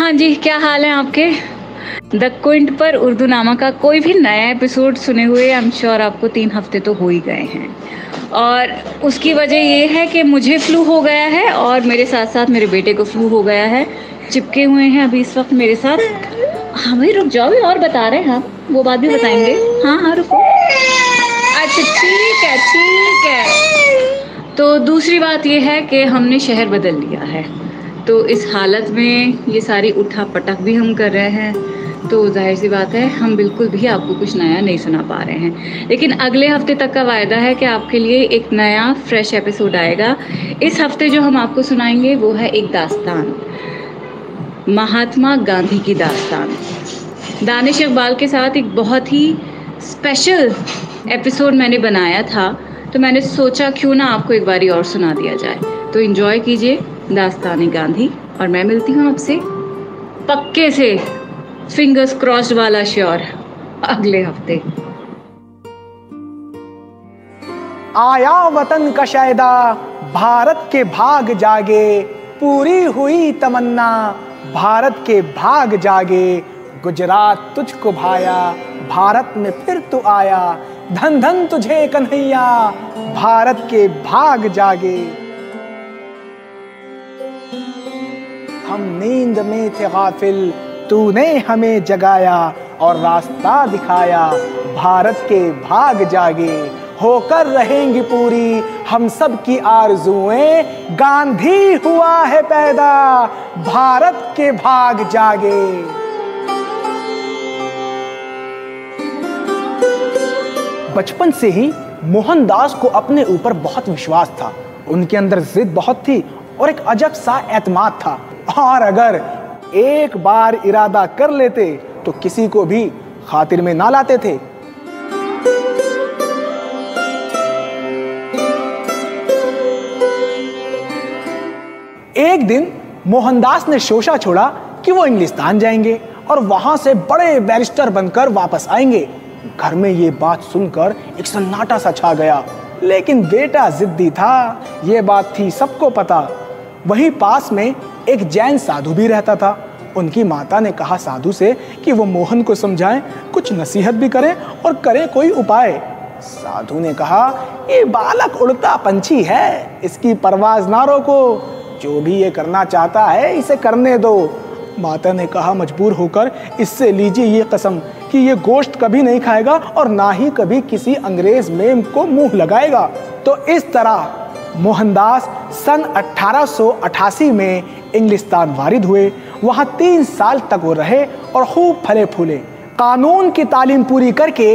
हाँ जी, क्या हाल है आपके? द क्विंट पर उर्दू नामा का कोई भी नया एपिसोड सुने हुए आई एम श्योर आपको 3 हफ्ते तो हो ही गए हैं। और उसकी वजह ये है कि मुझे फ्लू हो गया है और मेरे साथ साथ मेरे बेटे को फ्लू हो गया है। चिपके हुए हैं अभी इस वक्त मेरे साथ। हाँ भाई रुक जाओ, भी और बता रहे हैं हम, वो बात भी बताएंगे। हाँ हाँ रुको। अच्छा ठीक है ठीक है। तो दूसरी बात ये है कि हमने शहर बदल लिया है, तो इस हालत में ये सारी उठा पटक भी हम कर रहे हैं, तो जाहिर सी बात है हम बिल्कुल भी आपको कुछ नया नहीं सुना पा रहे हैं। लेकिन अगले हफ्ते तक का वायदा है कि आपके लिए एक नया फ्रेश एपिसोड आएगा। इस हफ्ते जो हम आपको सुनाएंगे वो है एक दास्तान, महात्मा गांधी की दास्तान। दानिश इकबाल के साथ एक बहुत ही स्पेशल एपिसोड मैंने बनाया था, तो मैंने सोचा क्यों ना आपको एक बारी और सुना दिया जाए। तो एंजॉय कीजिए दास्तानी गांधी, और मैं मिलती हूँ आपसे पक्के से फिंगर्स क्रॉस्ड वाला श्योर अगले हफ्ते। आया वतन का शायदा, भारत के भाग जागे, पूरी हुई तमन्ना, भारत के भाग जागे, गुजरात तुझको भाया, भारत में फिर तू आया, धन धन तुझे कन्हैया, भारत के भाग जागे। हम नींद में थे गाफिल, तूने हमें जगाया और रास्ता दिखाया, भारत के भाग जागे, होकर रहेंगी पूरी हम सब की आरज़ुएं, गांधी हुआ है पैदा, भारत के भाग जागे। बचपन से ही मोहनदास को अपने ऊपर बहुत विश्वास था। उनके अंदर जिद बहुत थी और एक अजब सा एतमाद था, और अगर एक बार इरादा कर लेते तो किसी को भी खातिर में ना लाते थे। एक दिन मोहनदास ने शोशा छोड़ा कि वो इंग्लिस्तान जाएंगे और वहां से बड़े बैरिस्टर बनकर वापस आएंगे। घर में ये बात सुनकर एक सन्नाटा सा छा गया, लेकिन बेटा जिद्दी था, ये बात थी सबको पता। वहीं पास में एक जैन साधु भी रहता था। उनकी माता ने कहा साधु से कि वो मोहन को समझाएं, कुछ नसीहत भी करें और करें कोई उपाय। साधु ने कहा, ये बालक उड़ता पंछी है, इसकी परवाज ना रोको, जो भी ये करना चाहता है इसे करने दो। माता ने कहा मजबूर होकर, इससे लीजिए ये कसम कि ये गोश्त कभी नहीं खाएगा और ना ही कभी किसी अंग्रेज मेम को मुंह लगाएगा। तो इस तरह मोहनदास सन 1888 में इंग्लिस्तान वारिद हुए। वहाँ 3 साल तक वो रहे और खूब फले फूले। कानून की तालीम पूरी करके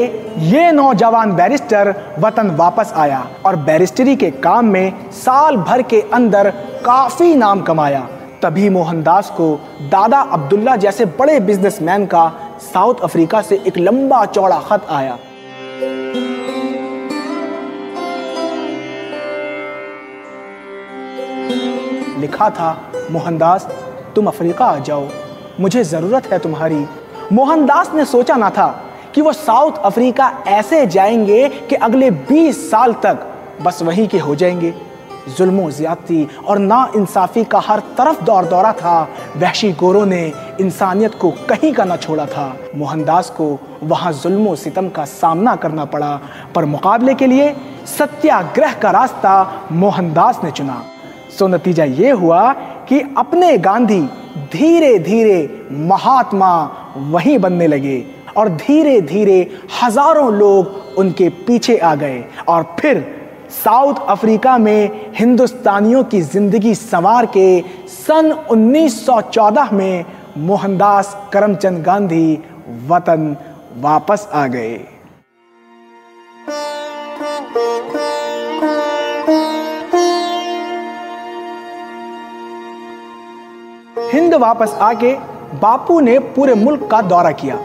ये नौजवान बैरिस्टर वतन वापस आया और बैरिस्टरी के काम में साल भर के अंदर काफी नाम कमाया। तभी मोहनदास को दादा अब्दुल्ला जैसे बड़े बिजनेसमैन का साउथ अफ्रीका से एक लंबा चौड़ा खत आया। लिखा था, मोहनदास तुम अफ्रीका आ जाओ, मुझे जरूरत है तुम्हारी। मोहनदास ने सोचा ना था कि वो साउथ अफ्रीका ऐसे जाएंगे कि अगले 20 साल तक बस वहीं के हो जाएंगे। जुल्म ज्यादती और ना इंसाफी का हर तरफ दौर दौरा था। वहशी गोरों ने इंसानियत को कहीं का न छोड़ा था। मोहनदास को वहाँ जुल्म सितम का सामना करना पड़ा, पर मुकाबले के लिए सत्याग्रह का रास्ता मोहनदास ने चुना। सो नतीजा ये हुआ कि अपने गांधी धीरे धीरे महात्मा वहीं बनने लगे और धीरे धीरे हजारों लोग उनके पीछे आ गए। और फिर साउथ अफ्रीका में हिंदुस्तानियों की जिंदगी संवार के सन 1914 में मोहनदास करमचंद गांधी वतन वापस आ गए। हिंद वापस आके बापू ने पूरे मुल्क का दौरा किया।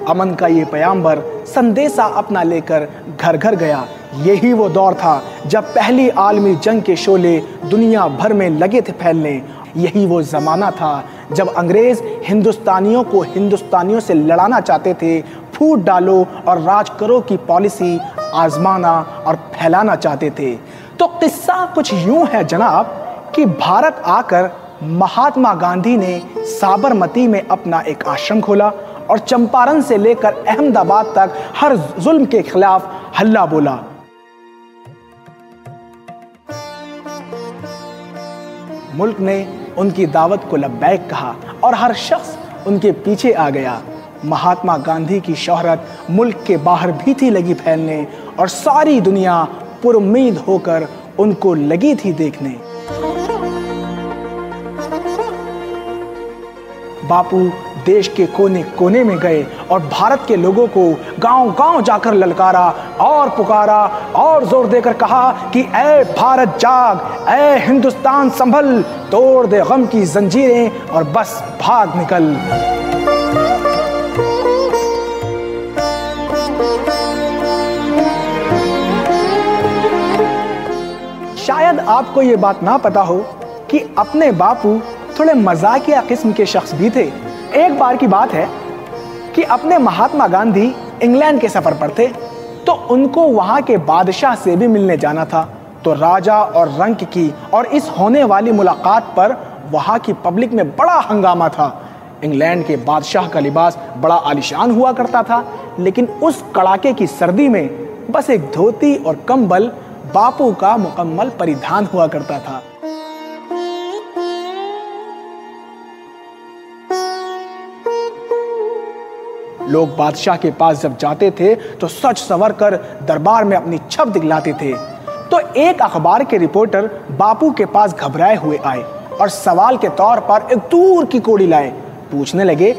अमन का ये पैगाम्बर संदेशा अपना लेकर घर घर गया। यही वो दौर था जब पहली आलमी जंग के शोले दुनिया भर में लगे थे फैलने। यही वो ज़माना था जब अंग्रेज़ हिंदुस्तानियों को हिंदुस्तानियों से लड़ाना चाहते थे। फूट डालो और राज करो की पॉलिसी आजमाना और फैलाना चाहते थे। तो किस्सा कुछ यूं है जनाब कि भारत आकर महात्मा गांधी ने साबरमती में अपना एक आश्रम खोला और चंपारण से लेकर अहमदाबाद तक हर जुल्म के खिलाफ हल्ला बोला। मुल्क ने उनकी दावत को लब्बैक कहा और हर शख्स उनके पीछे आ गया। महात्मा गांधी की शोहरत मुल्क के बाहर भी थी लगी फैलने और सारी दुनिया पुरुम्मीद होकर उनको लगी थी देखने। बापू देश के कोने कोने में गए और भारत के लोगों को गांव-गांव जाकर ललकारा और पुकारा और जोर देकर कहा कि ऐ भारत जाग, ऐ हिंदुस्तान संभल, तोड़ दे गम की जंजीरें और बस भाग निकल। शायद आपको ये बात ना पता हो कि अपने बापू थोड़े मजाकिया किस्म के शख्स भी थे। एक बार की बात है कि अपने महात्मा गांधी इंग्लैंड के सफर पर थे, तो उनको वहां के बादशाह से भी मिलने जाना था। तो राजा और रंक की और इस होने वाली मुलाकात पर वहां की पब्लिक में बड़ा हंगामा था। इंग्लैंड के बादशाह का लिबास बड़ा आलीशान हुआ करता था, लेकिन उस कड़ाके की सर्दी में बस एक धोती और कंबल बापू का मुकम्मल परिधान हुआ करता था। लोग बादशाह के पास जब जाते थे तो सच संवर कर दरबार में अपनी छप दिखलाते थे। तो एक अखबार के रिपोर्टर बापू के पास घबराए हुए आए और सवाल के तौर पर एक दूर की कोड़ी लाए। पूछने लगे,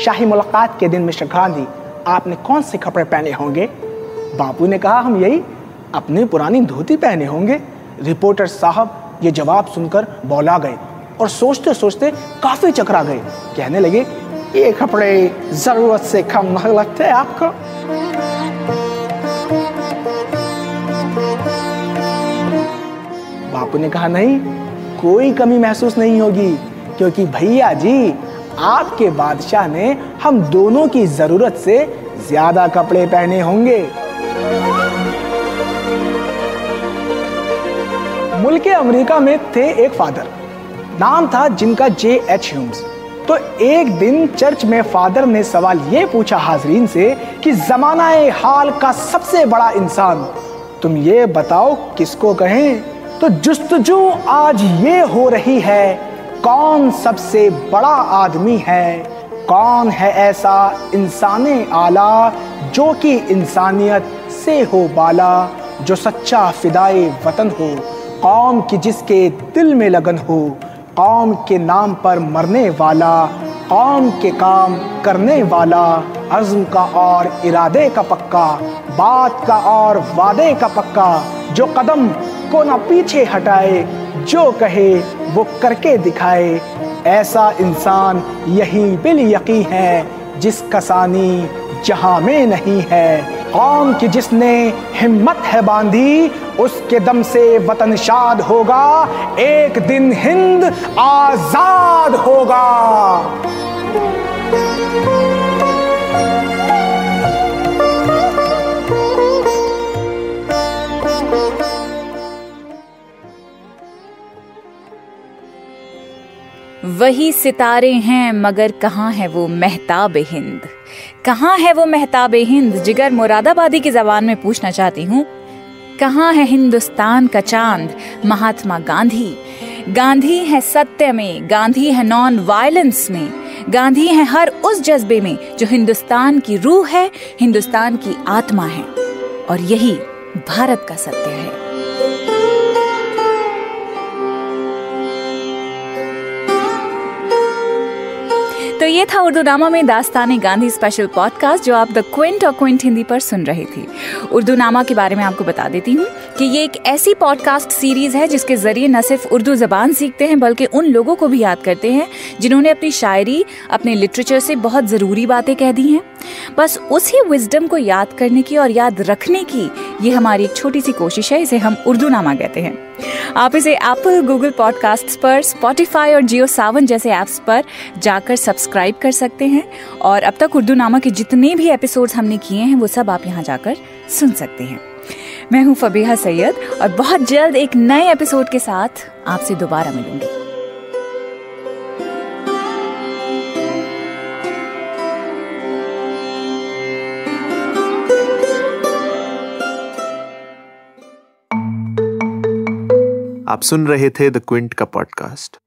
शाही मुलाकात के दिन मिस्टर गांधी, आपने कौन से कपड़े पहने होंगे? बापू ने कहा, हम यही अपनी पुरानी धोती पहने होंगे। रिपोर्टर साहब ये जवाब सुनकर बौला गए और सोचते सोचते काफी चकरा गए। कहने लगे, ये कपड़े जरूरत से कम नहीं लगते आपको? बापू ने कहा, नहीं, कोई कमी महसूस नहीं होगी, क्योंकि भैया जी आपके बादशाह ने हम दोनों की जरूरत से ज्यादा कपड़े पहने होंगे। मुल्क अमेरिका में थे एक फादर, नाम था जिनका J.H. ह्यूम्स। तो एक दिन चर्च में फादर ने सवाल ये पूछा हाजरीन से कि ज़माना-ए हाल का सबसे बड़ा इंसान तुम ये बताओ किसको कहें? तो जुस्तजू आज ये हो रही है, कौन सबसे बड़ा आदमी है? कौन है ऐसा इंसाने आला जो कि इंसानियत से हो बाला, जो सच्चा फिदाए वतन हो, कौम की जिसके दिल में लगन हो, कौम के नाम पर मरने वाला, कौम के काम करने वाला, अज़्म का और इरादे का पक्का, बात का और वादे का पक्का, जो कदम को ना पीछे हटाए, जो कहे वो करके दिखाए। ऐसा इंसान यही बिल यकीन है जिसका सानी जहां में नहीं है। कौम की जिसने हिम्मत है बांधी, उसके दम से वतन शाद होगा, एक दिन हिंद आजाद होगा। वही सितारे हैं मगर कहाँ है वो महताब हिंद? कहाँ है वो महताब हिंद? जिगर मुरादाबादी की जबान में पूछना चाहती हूँ, कहाँ है हिंदुस्तान का चांद? महात्मा गांधी। गांधी है सत्य में, गांधी है नॉन वायलेंस में, गांधी है हर उस जज्बे में जो हिंदुस्तान की रूह है, हिंदुस्तान की आत्मा है, और यही भारत का सत्य है। तो ये था उर्दूनामा में दास्ताने गांधी स्पेशल पॉडकास्ट जो आप द क्विंट और क्विंट हिंदी पर सुन रहे थे। उर्दूनामा के बारे में आपको बता देती हूँ कि ये एक ऐसी पॉडकास्ट सीरीज है जिसके जरिए न सिर्फ उर्दू जबान सीखते हैं बल्कि उन लोगों को भी याद करते हैं जिन्होंने अपनी शायरी, अपने लिटरेचर से बहुत ज़रूरी बातें कह दी हैं। बस उसी विजडम को याद करने की और याद रखने की ये हमारी एक छोटी सी कोशिश है। इसे हम उर्दूनामा कहते हैं। आप इसे एप्पल, गूगल पॉडकास्ट्स पर, स्पॉटिफाई और जियो सावन जैसे ऐप्स पर जाकर सब्सक्राइब कर सकते हैं। और अब तक उर्दूनामा के जितने भी एपिसोड्स हमने किए हैं वो सब आप यहाँ जाकर सुन सकते हैं। मैं हूँ फबीहा सैयद और बहुत जल्द एक नए एपिसोड के साथ आपसे दोबारा मिलूंगी। आप सुन रहे थे द क्विंट का पॉडकास्ट।